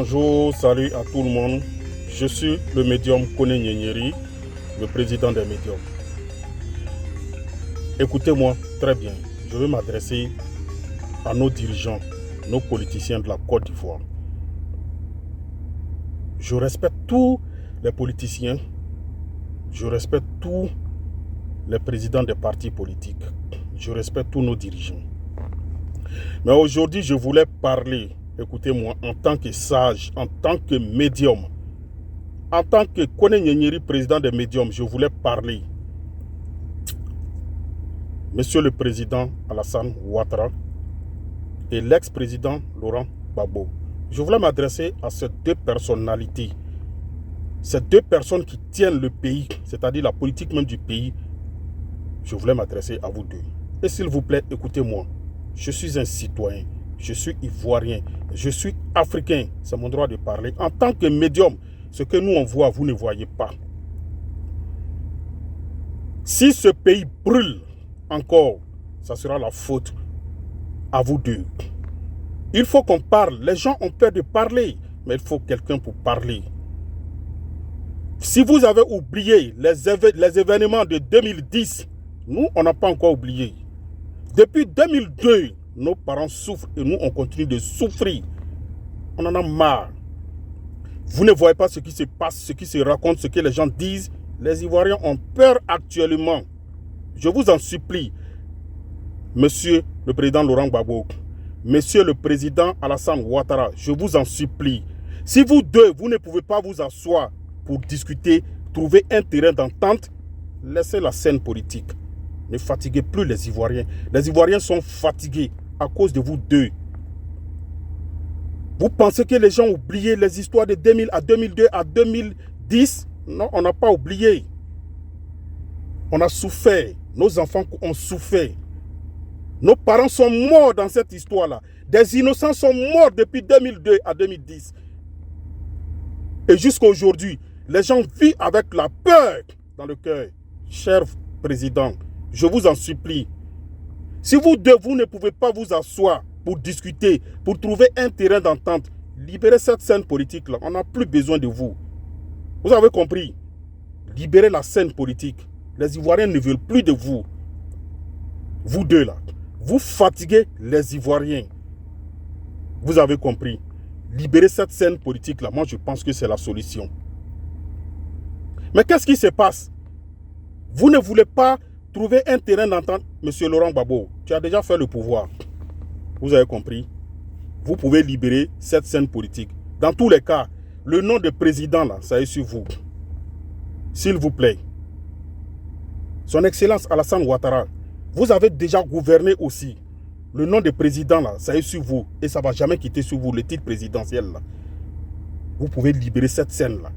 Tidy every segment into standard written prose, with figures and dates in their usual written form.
Bonjour, salut à tout le monde. Je suis le médium Koné Nyenyeri, le président des médiums. Écoutez-moi très bien. Je vais m'adresser à nos dirigeants, nos politiciens de la Côte d'Ivoire. Je respecte tous les politiciens. Je respecte tous les présidents des partis politiques. Je respecte tous nos dirigeants. Mais aujourd'hui, je voulais parler, écoutez-moi, en tant que sage, en tant que médium, en tant que Koné Nyenyeri, président des médiums, je voulais parler. Monsieur le président Alassane Ouattara et l'ex-président Laurent Gbagbo. Je voulais m'adresser à ces deux personnalités, ces deux personnes qui tiennent le pays, c'est-à-dire la politique même du pays. Je voulais m'adresser à vous deux. Et s'il vous plaît, écoutez-moi. Je suis un citoyen, je suis ivoirien, je suis africain. C'est mon droit de parler. En tant que médium, ce que nous on voit, vous ne voyez pas. Si ce pays brûle encore, ça sera la faute à vous deux. Il faut qu'on parle. Les gens ont peur de parler, mais il faut quelqu'un pour parler. Si vous avez oublié les événements de 2010, nous, on n'a pas encore oublié. Depuis 2002, nos parents souffrent et nous, on continue de souffrir. On en a marre. Vous ne voyez pas ce qui se passe, ce qui se raconte, ce que les gens disent. Les Ivoiriens ont peur actuellement. Je vous en supplie, monsieur le président Laurent Gbagbo, monsieur le président Alassane Ouattara, je vous en supplie. Si vous deux, vous ne pouvez pas vous asseoir pour discuter, trouver un terrain d'entente, laissez la scène politique. Ne fatiguez plus les Ivoiriens. Les Ivoiriens sont fatigués à cause de vous deux. Vous pensez que les gens ont oublié les histoires de 2000 à 2002 à 2010? Non, on n'a pas oublié. On a souffert. Nos enfants ont souffert. Nos parents sont morts dans cette histoire-là. Des innocents sont morts depuis 2002 à 2010. Et jusqu'à aujourd'hui, les gens vivent avec la peur dans le cœur. Cher président, je vous en supplie. Si vous deux, vous ne pouvez pas vous asseoir pour discuter, pour trouver un terrain d'entente, libérez cette scène politique-là. On n'a plus besoin de vous. Vous avez compris? Libérez la scène politique. Les Ivoiriens ne veulent plus de vous. Vous deux là. Vous fatiguez les Ivoiriens. Vous avez compris? Libérez cette scène politique-là. Moi, je pense que c'est la solution. Mais qu'est-ce qui se passe? Vous ne voulez pas trouver un terrain d'entente. Monsieur Laurent Gbagbo, tu as déjà fait le pouvoir. Vous avez compris? Vous pouvez libérer cette scène politique. Dans tous les cas, le nom de président, là, ça est sur vous. S'il vous plaît. Son Excellence Alassane Ouattara, vous avez déjà gouverné aussi. Le nom de président, là, ça est sur vous. Et ça ne va jamais quitter sur vous, le titre présidentiel. Là. Vous pouvez libérer cette scène-là.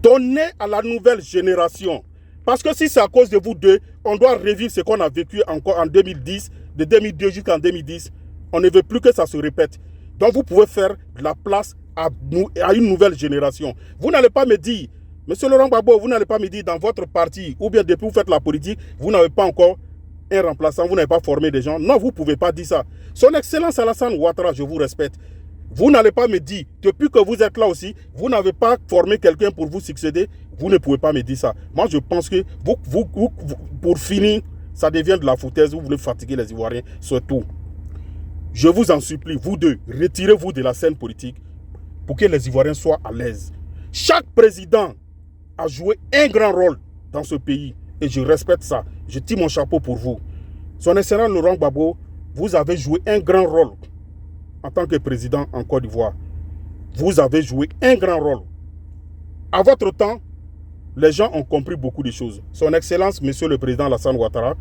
Donnez à la nouvelle génération. Parce que si c'est à cause de vous deux, on doit revivre ce qu'on a vécu encore en 2010, de 2002 jusqu'en 2010. On ne veut plus que ça se répète. Donc vous pouvez faire de la place à une nouvelle génération. Vous n'allez pas me dire, monsieur Laurent Gbagbo, vous n'allez pas me dire dans votre parti, ou bien depuis que vous faites la politique, vous n'avez pas encore un remplaçant, vous n'avez pas formé des gens. Non, vous ne pouvez pas dire ça. Son Excellence Alassane Ouattara, je vous respecte. Vous n'allez pas me dire, depuis que vous êtes là aussi, vous n'avez pas formé quelqu'un pour vous succéder. Vous ne pouvez pas me dire ça. Moi, je pense que pour finir, ça devient de la foutaise. Vous voulez fatiguer les Ivoiriens, surtout. Je vous en supplie, vous deux, retirez-vous de la scène politique pour que les Ivoiriens soient à l'aise. Chaque président a joué un grand rôle dans ce pays et je respecte ça. Je tire mon chapeau pour vous. Son Excellence Laurent Gbagbo, vous avez joué un grand rôle en tant que président en Côte d'Ivoire. Vous avez joué un grand rôle. À votre temps, les gens ont compris beaucoup de choses. Son Excellence, Monsieur le Président Alassane Ouattara,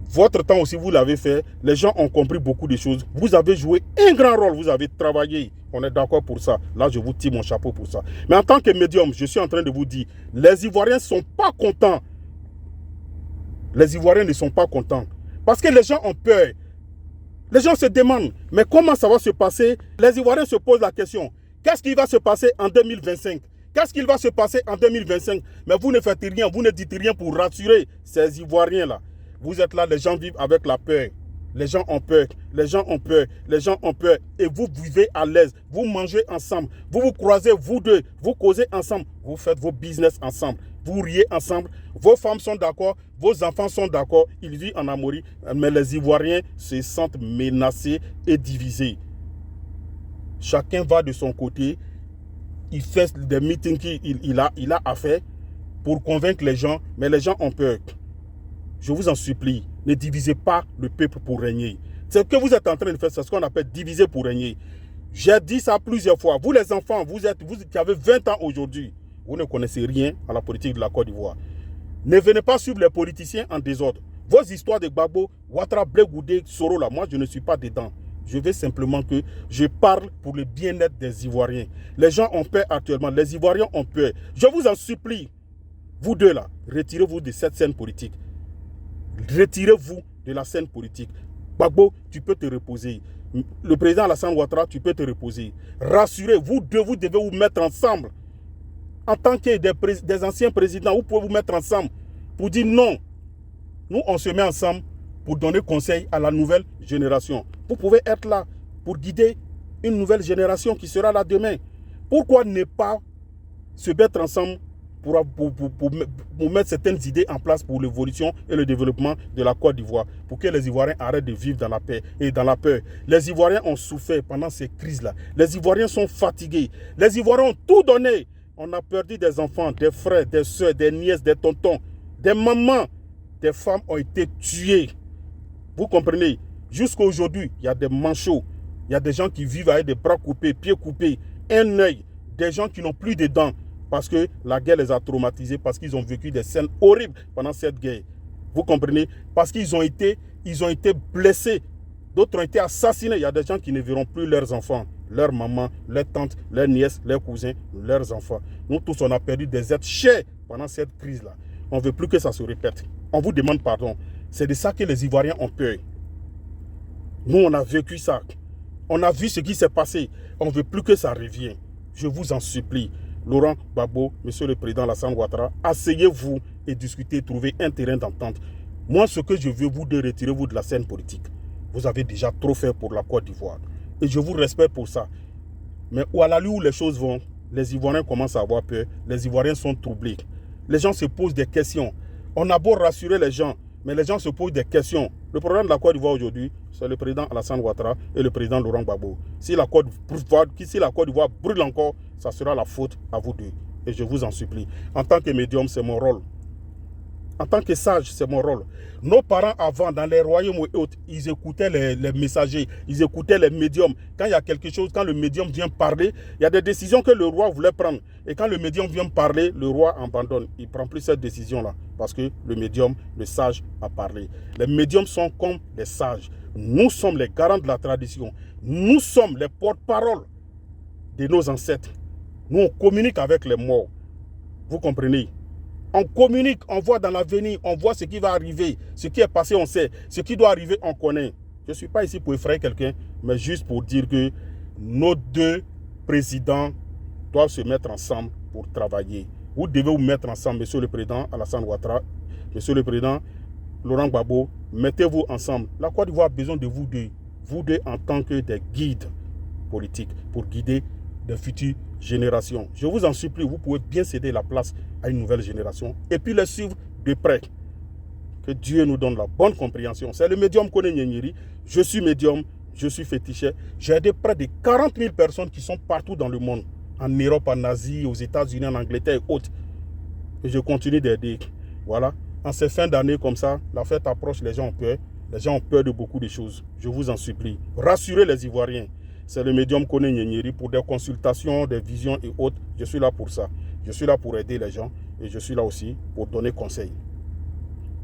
votre temps aussi, vous l'avez fait. Les gens ont compris beaucoup de choses. Vous avez joué un grand rôle. Vous avez travaillé. On est d'accord pour ça. Là, je vous tire mon chapeau pour ça. Mais en tant que médium, je suis en train de vous dire, les Ivoiriens ne sont pas contents. Les Ivoiriens ne sont pas contents. Parce que les gens ont peur. Les gens se demandent, mais comment ça va se passer? Les Ivoiriens se posent la question, qu'est-ce qui va se passer en 2025? Qu'est-ce qu'il va se passer en 2025? Mais vous ne faites rien, vous ne dites rien pour rassurer ces Ivoiriens-là. Vous êtes là, les gens vivent avec la peur. Les gens ont peur, les gens ont peur, les gens ont peur. Et vous vivez à l'aise, vous mangez ensemble, vous vous croisez, vous deux, vous causez ensemble, vous faites vos business ensemble, vous riez ensemble, vos femmes sont d'accord, vos enfants sont d'accord, ils vivent en amour, mais les Ivoiriens se sentent menacés et divisés. Chacun va de son côté, il fait des meetings qu'il a à faire pour convaincre les gens, mais les gens ont peur. Je vous en supplie, ne divisez pas le peuple pour régner. C'est ce que vous êtes en train de faire, c'est ce qu'on appelle diviser pour régner. J'ai dit ça plusieurs fois. Vous les enfants, vous qui avez 20 ans aujourd'hui, vous ne connaissez rien à la politique de la Côte d'Ivoire. Ne venez pas suivre les politiciens en désordre. Vos histoires de Gbagbo, Ouattara, Blé Goudé, Soro, là, moi je ne suis pas dedans. Je veux simplement que je parle pour le bien-être des Ivoiriens. Les gens ont peur actuellement, les Ivoiriens ont peur. Je vous en supplie, vous deux là, retirez-vous de cette scène politique. Retirez-vous de la scène politique. Gbagbo, tu peux te reposer. Le président Alassane Ouattara, tu peux te reposer. Rassurez, vous deux, vous devez vous mettre ensemble. En tant que des anciens présidents, vous pouvez vous mettre ensemble pour dire non. Nous, on se met ensemble pour donner conseil à la nouvelle génération. Vous pouvez être là pour guider une nouvelle génération qui sera là demain. Pourquoi ne pas se mettre ensemble pour mettre certaines idées en place pour l'évolution et le développement de la Côte d'Ivoire, pour que les Ivoiriens arrêtent de vivre dans la paix et dans la peur. Les Ivoiriens ont souffert pendant ces crises-là. Les Ivoiriens sont fatigués. Les Ivoiriens ont tout donné. On a perdu des enfants, des frères, des soeurs, des nièces, des tontons, des mamans. Des femmes ont été tuées. Vous comprenez? Jusqu'à aujourd'hui, il y a des manchots. Il y a des gens qui vivent avec des bras coupés, pieds coupés, un œil. Des gens qui n'ont plus de dents. Parce que la guerre les a traumatisés, parce qu'ils ont vécu des scènes horribles pendant cette guerre. Vous comprenez? Parce qu'ils ont été blessés. D'autres ont été assassinés. Il y a des gens qui ne verront plus leurs enfants, leurs mamans, leurs tantes, leurs nièces, leurs cousins, leurs enfants. Nous tous, on a perdu des êtres chers pendant cette crise-là. On ne veut plus que ça se répète. On vous demande pardon. C'est de ça que les Ivoiriens ont peur. Nous, on a vécu ça. On a vu ce qui s'est passé. On ne veut plus que ça revienne. Je vous en supplie. Laurent Gbagbo, Monsieur le Président Alassane Ouattara, asseyez-vous et discutez, trouvez un terrain d'entente. Moi, ce que je veux, vous de retirez-vous de la scène politique. Vous avez déjà trop fait pour la Côte d'Ivoire. Et je vous respecte pour ça. Mais à la où les choses vont, les Ivoiriens commencent à avoir peur. Les Ivoiriens sont troublés. Les gens se posent des questions. On a beau rassurer les gens, mais les gens se posent des questions. Le problème de la Côte d'Ivoire aujourd'hui, c'est le président Alassane Ouattara et le président Laurent Gbagbo. Si la Côte d'Ivoire brûle encore, ça sera la faute à vous deux. Et je vous en supplie. En tant que médium, c'est mon rôle. En tant que sage, c'est mon rôle. Nos parents avant, dans les royaumes et autres, ils écoutaient les messagers, ils écoutaient les médiums. Quand il y a quelque chose, quand le médium vient parler, il y a des décisions que le roi voulait prendre. Et quand le médium vient parler, le roi abandonne. Il ne prend plus cette décision-là. Parce que le médium, le sage, a parlé. Les médiums sont comme les sages. Nous sommes les garants de la tradition. Nous sommes les porte-parole de nos ancêtres. Nous, on communique avec les morts. Vous comprenez? On communique, on voit dans l'avenir, on voit ce qui va arriver. Ce qui est passé, on sait. Ce qui doit arriver, on connaît. Je ne suis pas ici pour effrayer quelqu'un, mais juste pour dire que nos deux présidents doivent se mettre ensemble pour travailler. Vous devez vous mettre ensemble, Monsieur le Président Alassane Ouattara, Monsieur le Président Laurent Gbagbo, mettez-vous ensemble. La Côte d'Ivoire a besoin de vous deux en tant que des guides politiques pour guider de futures générations. Je vous en supplie, vous pouvez bien céder la place à une nouvelle génération et puis les suivre de près. Que Dieu nous donne la bonne compréhension. C'est le médium Koné Nyenyeri. Je suis médium, je suis féticheur. J'ai aidé près de 40 000 personnes qui sont partout dans le monde. En Europe, en Asie, aux États-Unis, en Angleterre et autres. Et je continue d'aider. Voilà. En ces fins d'année comme ça, la fête approche, les gens ont peur. Les gens ont peur de beaucoup de choses. Je vous en supplie. Rassurez les Ivoiriens. C'est le médium Koné Nyenyeri pour des consultations, des visions et autres. Je suis là pour ça. Je suis là pour aider les gens et je suis là aussi pour donner conseil.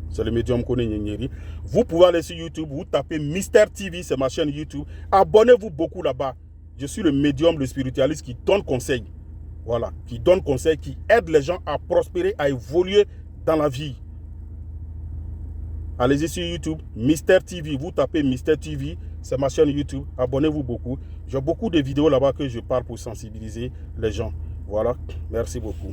C'est le médium Koné Nyenyeri. Vous pouvez aller sur YouTube, vous tapez Mister TV, c'est ma chaîne YouTube. Abonnez-vous beaucoup là-bas. Je suis le médium, le spiritualiste qui donne conseil. Voilà, qui donne conseil, qui aide les gens à prospérer, à évoluer dans la vie. Allez-y sur YouTube, Mister TV. Vous tapez Mister TV, c'est ma chaîne YouTube. Abonnez-vous beaucoup. J'ai beaucoup de vidéos là-bas que je parle pour sensibiliser les gens. Voilà, merci beaucoup.